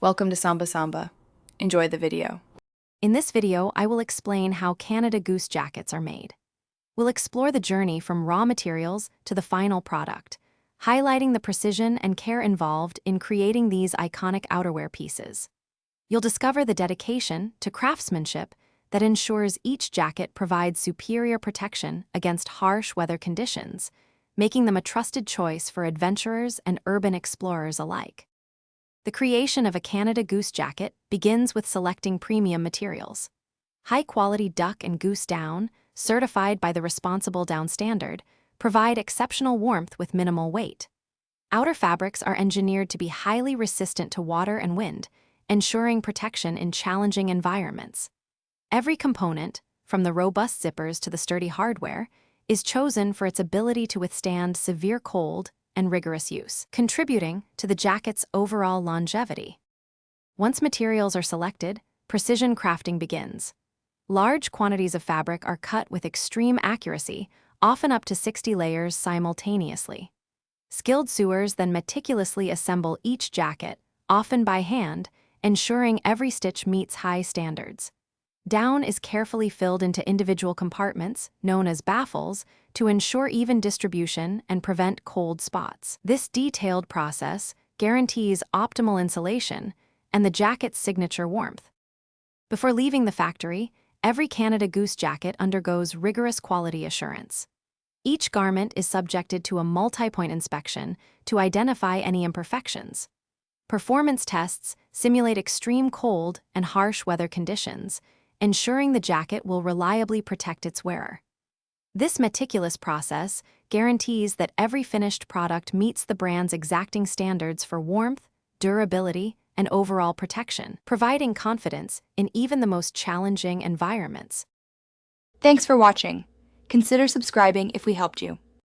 Welcome to Samba Samba. Enjoy the video. In this video, I will explain how Canada Goose jackets are made. We'll explore the journey from raw materials to the final product, highlighting the precision and care involved in creating these iconic outerwear pieces. You'll discover the dedication to craftsmanship that ensures each jacket provides superior protection against harsh weather conditions, making them a trusted choice for adventurers and urban explorers alike. The creation of a Canada Goose jacket begins with selecting premium materials. High-quality duck and goose down, certified by the Responsible Down Standard, provide exceptional warmth with minimal weight. Outer fabrics are engineered to be highly resistant to water and wind, ensuring protection in challenging environments. Every component, from the robust zippers to the sturdy hardware, is chosen for its ability to withstand severe cold and rigorous use, contributing to the jacket's overall longevity. Once materials are selected, precision crafting begins. Large quantities of fabric are cut with extreme accuracy, often up to 60 layers simultaneously. Skilled sewers then meticulously assemble each jacket, often by hand, ensuring every stitch meets high standards. Down is carefully filled into individual compartments, known as baffles, to ensure even distribution and prevent cold spots. This detailed process guarantees optimal insulation and the jacket's signature warmth. Before leaving the factory, every Canada Goose jacket undergoes rigorous quality assurance. Each garment is subjected to a multi-point inspection to identify any imperfections. Performance tests simulate extreme cold and harsh weather conditions, ensuring the jacket will reliably protect its wearer. This meticulous process guarantees that every finished product meets the brand's exacting standards for warmth, durability, and overall protection, providing confidence in even the most challenging environments. Thanks for watching. Consider subscribing if we helped you.